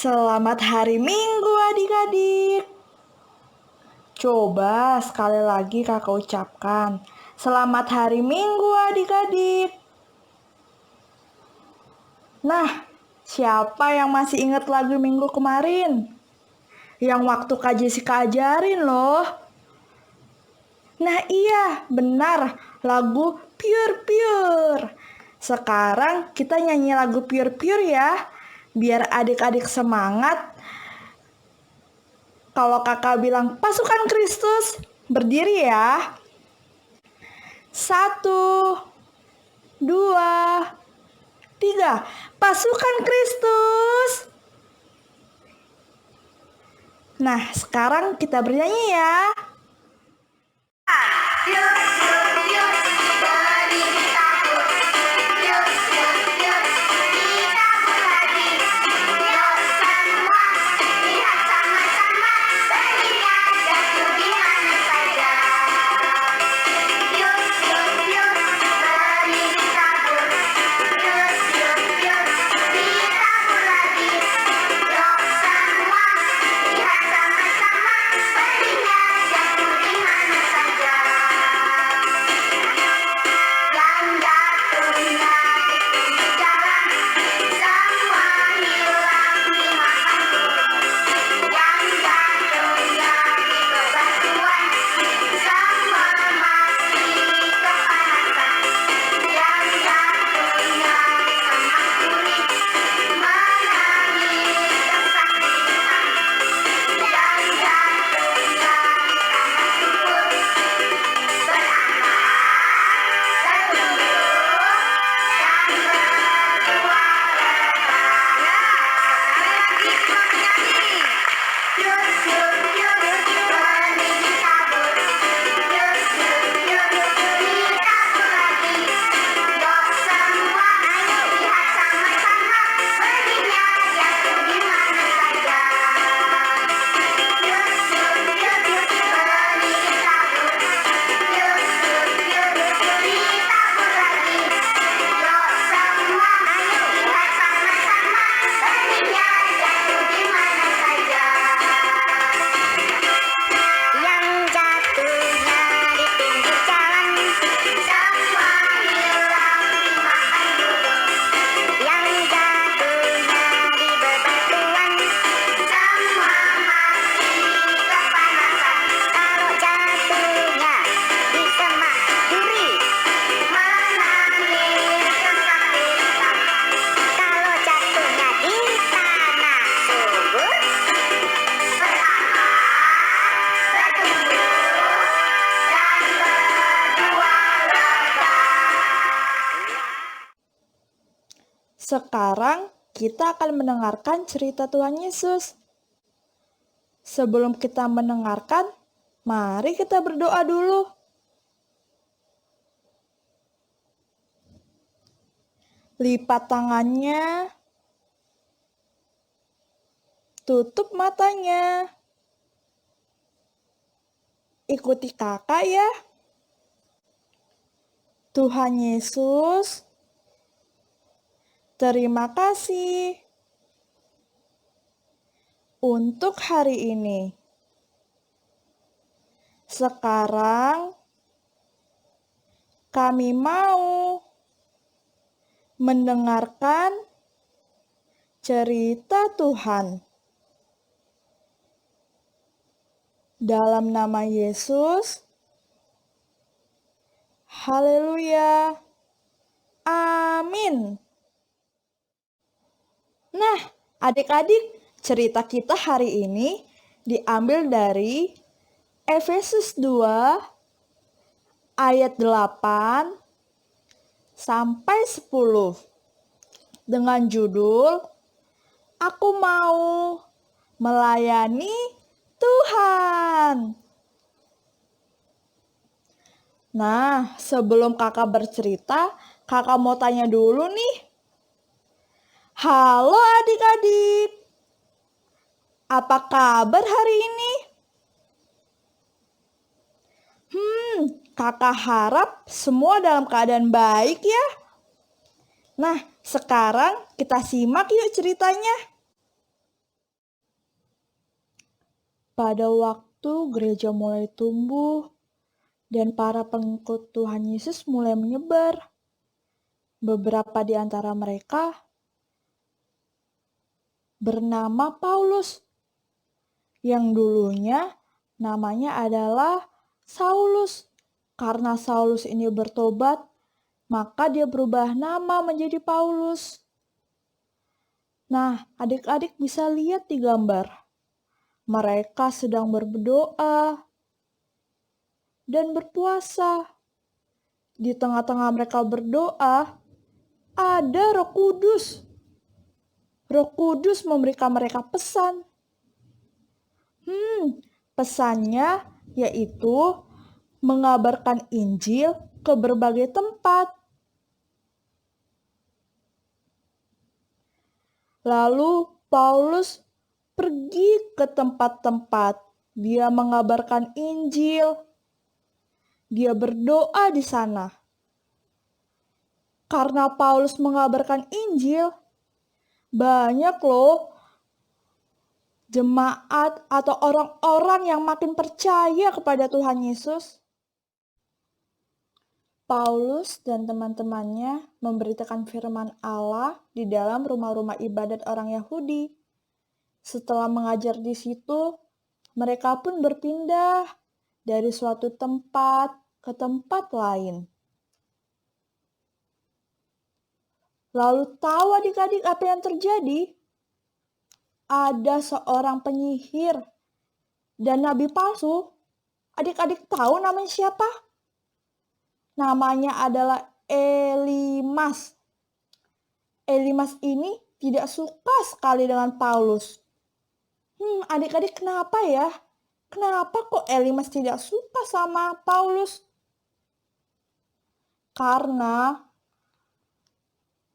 Selamat hari Minggu adik-adik. Coba sekali lagi kakak ucapkan. Selamat hari Minggu adik-adik. Nah, siapa yang masih ingat lagu minggu kemarin? Yang waktu Kak Jessica ajarin loh. Nah iya, benar, lagu Pure Pure. Sekarang kita nyanyi lagu Pure Pure ya, biar adik-adik semangat. Kalau kakak bilang pasukan Kristus, berdiri ya. 1, 2, 3. Pasukan Kristus. Nah, sekarang kita bernyanyi ya. Sekarang kita akan mendengarkan cerita Tuhan Yesus. Sebelum kita mendengarkan, mari kita berdoa dulu. Lipat tangannya, tutup matanya. Ikuti kakak ya. Tuhan Yesus, terima kasih untuk hari ini. Sekarang kami mau mendengarkan cerita Tuhan. Dalam nama Yesus, haleluya, amin. Nah, adik-adik, cerita kita hari ini diambil dari Efesus 2 ayat 8 sampai 10 dengan judul Aku Mau Melayani Tuhan. Nah, sebelum kakak bercerita, kakak mau tanya dulu nih. Halo adik-adik, apa kabar hari ini? Kakak harap semua dalam keadaan baik ya. Nah, sekarang kita simak yuk ceritanya. Pada waktu gereja mulai tumbuh dan para pengikut Tuhan Yesus mulai menyebar, beberapa di antara mereka bernama Paulus, yang dulunya namanya adalah Saulus. Karena Saulus ini bertobat, maka dia berubah nama menjadi Paulus. Nah, adik-adik bisa lihat di gambar. Mereka sedang berdoa dan berpuasa. Di tengah-tengah mereka berdoa, ada Roh Kudus. Roh Kudus memberikan mereka pesan. Pesannya yaitu mengabarkan Injil ke berbagai tempat. Lalu Paulus pergi ke tempat-tempat. Dia mengabarkan Injil. Dia berdoa di sana. Karena Paulus mengabarkan Injil, banyak loh jemaat atau orang-orang yang makin percaya kepada Tuhan Yesus. Paulus dan teman-temannya memberitakan firman Allah di dalam rumah-rumah ibadat orang Yahudi. Setelah mengajar di situ, mereka pun berpindah dari suatu tempat ke tempat lain. Lalu tahu adik-adik apa yang terjadi? Ada seorang penyihir dan nabi palsu. Adik-adik tahu namanya siapa? Namanya adalah Elimas. Elimas ini tidak suka sekali dengan Paulus. Adik-adik kenapa ya? Kenapa kok Elimas tidak suka sama Paulus? Karena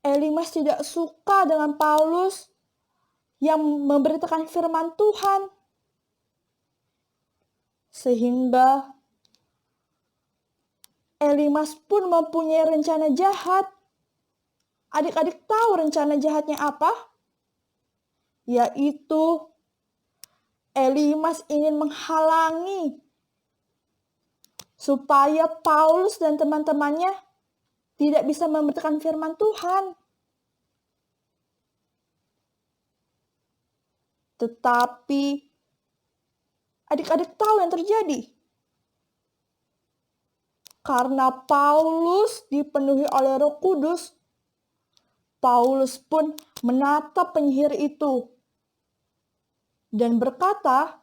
Elimas tidak suka dengan Paulus yang memberitakan firman Tuhan. Sehingga Elimas pun mempunyai rencana jahat. Adik-adik tahu rencana jahatnya apa? Yaitu Elimas ingin menghalangi supaya Paulus dan teman-temannya tidak bisa memberitakan firman Tuhan. Tetapi adik-adik tahu yang terjadi. Karena Paulus dipenuhi oleh Roh Kudus, Paulus pun menatap penyihir itu dan berkata,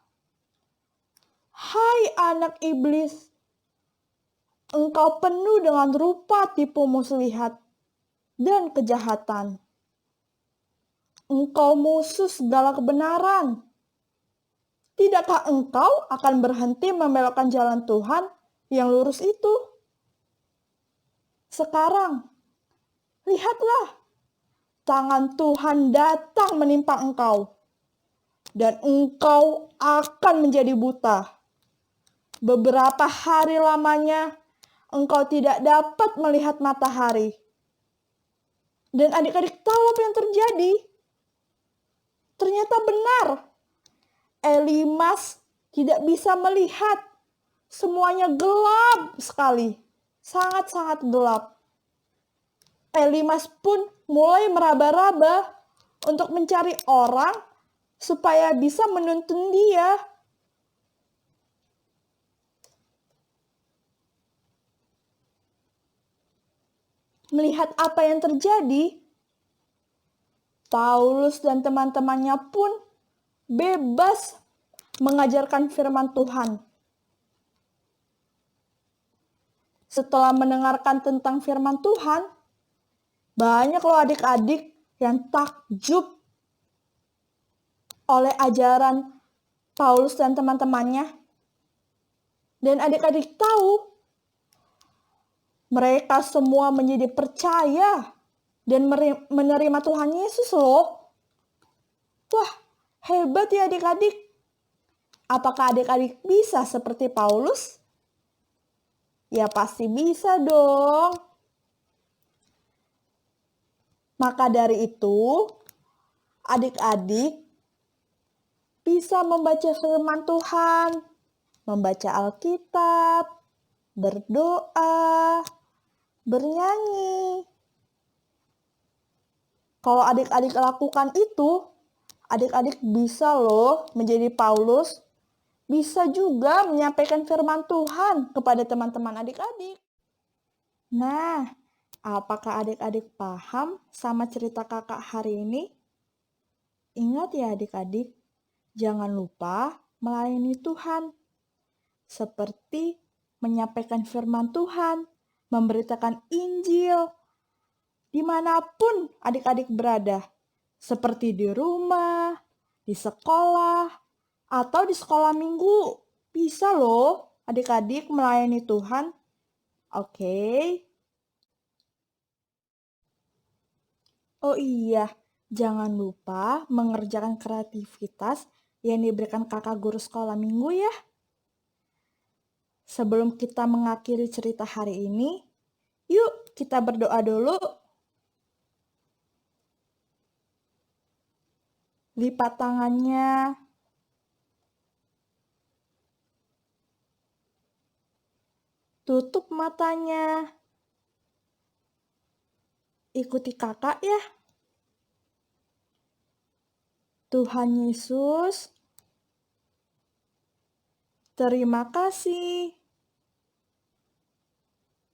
"Hai anak iblis, engkau penuh dengan rupa tipu muslihat dan kejahatan. Engkau musuh segala kebenaran. Tidakkah engkau akan berhenti membelokkan jalan Tuhan yang lurus itu? Sekarang, lihatlah, tangan Tuhan datang menimpa engkau, dan engkau akan menjadi buta. Beberapa hari lamanya, engkau tidak dapat melihat matahari." Dan adik-adik tahu apa yang terjadi? Ternyata benar. Elimas tidak bisa melihat. Semuanya gelap sekali. Sangat-sangat gelap. Elimas pun mulai meraba-raba untuk mencari orang supaya bisa menuntun dia. Melihat apa yang terjadi, Paulus dan teman-temannya pun bebas mengajarkan firman Tuhan. Setelah mendengarkan tentang firman Tuhan, banyak loh adik-adik yang takjub oleh ajaran Paulus dan teman-temannya. Dan adik-adik tahu, mereka semua menjadi percaya dan menerima Tuhan Yesus loh. Wah, hebat ya adik-adik. Apakah adik-adik bisa seperti Paulus? Ya pasti bisa dong. Maka dari itu, adik-adik bisa membaca firman Tuhan, membaca Alkitab, berdoa, bernyanyi. Kalau adik-adik lakukan itu, adik-adik bisa loh menjadi Paulus, bisa juga menyampaikan firman Tuhan kepada teman-teman adik-adik. Nah, apakah adik-adik paham sama cerita kakak hari ini? Ingat ya adik-adik, jangan lupa melayani Tuhan. Seperti menyampaikan firman Tuhan, memberitakan Injil, dimanapun adik-adik berada. Seperti di rumah, di sekolah, atau di sekolah minggu. Bisa loh adik-adik melayani Tuhan. Oke. Oh iya, jangan lupa mengerjakan kreativitas yang diberikan kakak guru sekolah minggu ya. Sebelum kita mengakhiri cerita hari ini, yuk kita berdoa dulu. Lipat tangannya. Tutup matanya. Ikuti kakak ya. Tuhan Yesus, terima kasih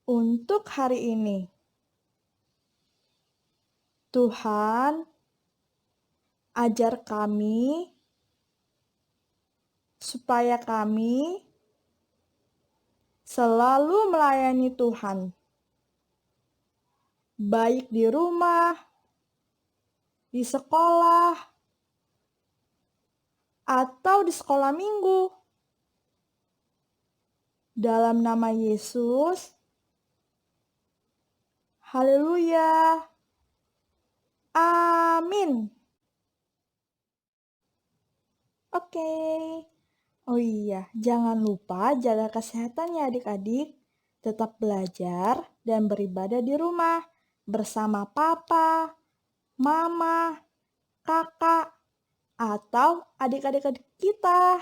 untuk hari ini. Tuhan, ajar kami supaya kami selalu melayani Tuhan. Baik di rumah, di sekolah, atau di sekolah minggu. Dalam nama Yesus, haleluya, amin. Oke. Oh iya, jangan lupa jaga kesehatan ya adik-adik. Tetap belajar dan beribadah di rumah bersama papa, mama, kakak, atau adik-adik kita.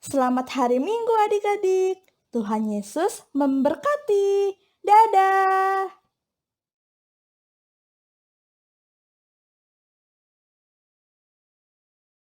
Selamat hari Minggu adik-adik. Tuhan Yesus memberkati. Dadah.